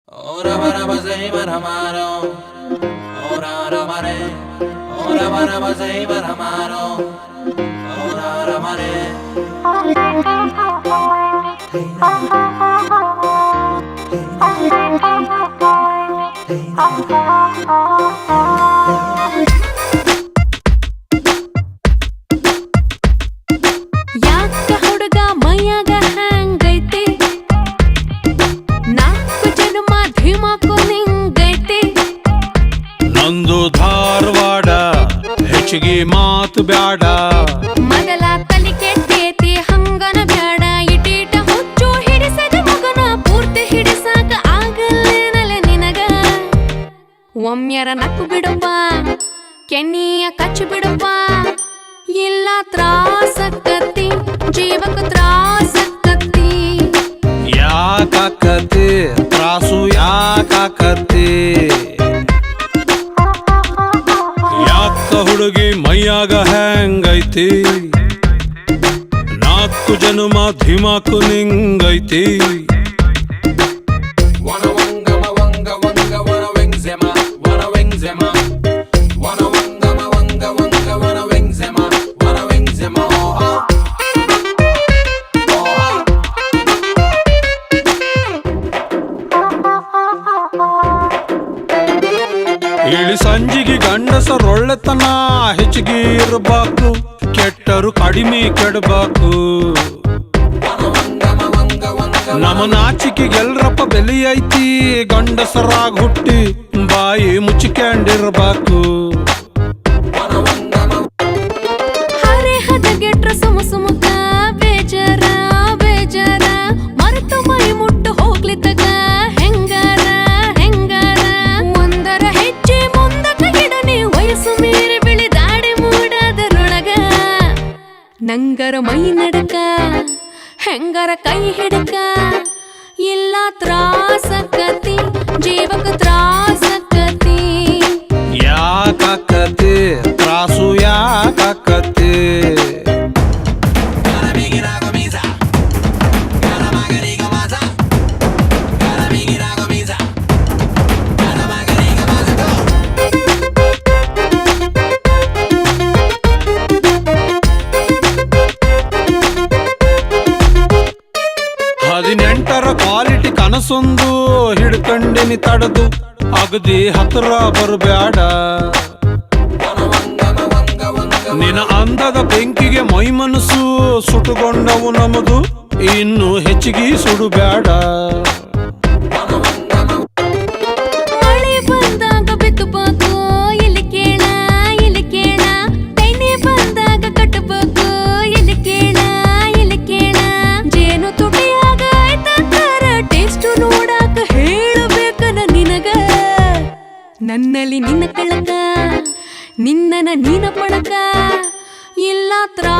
Ora bara bazai bara maro, ora ra mare, ora bara bazai bara maro, ora ra mare. ಯಾಕ ಹುಡುಗ ಮೈಯಾಗ ಹ್ಯಾಂಗೈತಿ ನಾಲ್ಕು ಜನ್ಮ ಧಿಮಾಕು ನಿಂಗೈತಿ ನಂದು ಧಾರವಾಡ ಹೆಚ್ಚಿಗೆ ಮಾತು ಬ್ಯಾಡ ಮೊದಲ ತಲಿ ಕೆಟ್ಟೈತಿ ಹಂಗನ ಬ್ಯಾಡ ಇಟೀಟ ಹುಚ್ಚು ಹಿಡಿಸದ ಮಗನ ಪೂರ್ತಿ ಹಿಡಿಸಾಕ ಆಗಲ್ಲೇನಲ್ಲ ನಿನಗ ಒಮ್ಮೆರ ನಕ್ಕು ಬಿಡುವ ಕೆನ್ನಿಯ ಕಚ್ಚಿ ಬಿಡುವ ಇಲ್ಲ ತ್ರಾಸಕ್ಕತ್ತಿ ಜೀವಕ ತ್ರಾಸಕ್ಕತ್ತಿ ಯಾಕಾಕತಿ ತ್ರಾಸು ಯಾಕಾಕತಿ ಯಾಕ ಹುಡುಗಿ ಮೈಯಾಗ ಹ್ಯಾಂಗೈತಿ ನಾಲ್ಕು ಜನ್ಮ ಧಿಮಾಕು ನಿಂಗೈತಿ Wanna wanga ma wanga wanga wanna wingzema, wanna wingzema. Wanna wanga ma wanga wanga wanna wingzema, wanna wingzema. Oh oh. ಇಳಿ ಸಂಜಿಗೆ ಗಂಡಸರೊಳ್ಳೆತನ ಹೆಚ್ಚಿಗೆ ಇರಬೇಕು ಕೆಟ್ಟರು ಕಡಿಮೆ ಕೆಡಬೇಕು ನಮ್ಮ ನಾಚಿಕೆಗೆಲ್ರಪ್ಪ ಬೆಲೆ ಐತಿ ಗಂಡಸರಾಗ ಹುಟ್ಟಿ ಬಾಯಿ ಮುಚ್ಚಿಕೊಂಡಿರ್ಬೇಕು ಹರೆ ಹದಗೆಟ್ರ ಸುಮುಕ ಬೇಜಾರ ಬೇಜಾರ ಮರೆತು ಮೈ ಮುಟ್ಟು ಹೋಗ್ಲಿತ್ತಗ ಹೆಂಗಾರ ಹೆಂಗಾರ ಒಂದರ ಹೆಜ್ಜೆ ಮುಂದಕ ಗಿಡನೆ ವಯಸ್ಸು ಮೀರಿ ಬಿಳಿದಾಡಿ ಮೂಡದರೊಳಗ ನಂಗರ ಮೈ ನಡಕ ಹೆಂಗರ ಕೈ ಹಿಡಕ ಇಲ್ಲ ತ್ರಾಸಕ್ಕತಿ ಜೀವಕ ತ್ರಾಸಕ್ಕತಿ ಯಾಕಾಕತಿ ತ್ರಾಸು ಯಾಕಾಕತಿ Gotta make it a camisa. Gotta magariga masa. Gotta make it a camisa. Gotta magariga masa. Go. ಹದಿನೆಂಟರ ಕ್ವಾಲಿಟಿ ಕನಸೊಂದು ಹಿಡ್ಕಂಡಿನಿ ತಡದು ಅಗದಿ ಹತ್ರ ಬರಬ್ಯಾಡ ನಿನ ಅಂದದ ಬೆಂಕಿಗೆ ಮೈ ಮನಸ್ಸು ಸುಟ್ಟುಕೊಂಡವು ನಮದು ಇನ್ನು ಹೆಚ್ಚಿಗೆ ಸುಡುಬ್ಯಾಡ ಮಳೆ ಬಂದಾಗ ಬಿತ್ತಬೇಕು ಇಲ್ಲಿ ಕೇಳ ಇಲ್ಲಿ ಕೇಳ ತೆನೆ ಬಂದಾಗ ಕಟ್ಟಬೇಕು ಇಲ್ಲಿ ಕೇಳ ಇಲ್ಲಿ ಕೇಳ ಜೇನು ತುಟಿಯಾಗ ಆಯ್ತಾರ ಟೇಸ್ಟ್ ನೋಡಾಕ ಹೇಳಬೇಕನ ನಿನಗ ನನ್ನಲ್ಲಿ ನಿನ್ನ ಕಳಕ ನಿನ್ನನ ನೀನ ಪಳಕ ಇಲ್ಲ ತ್ರಾ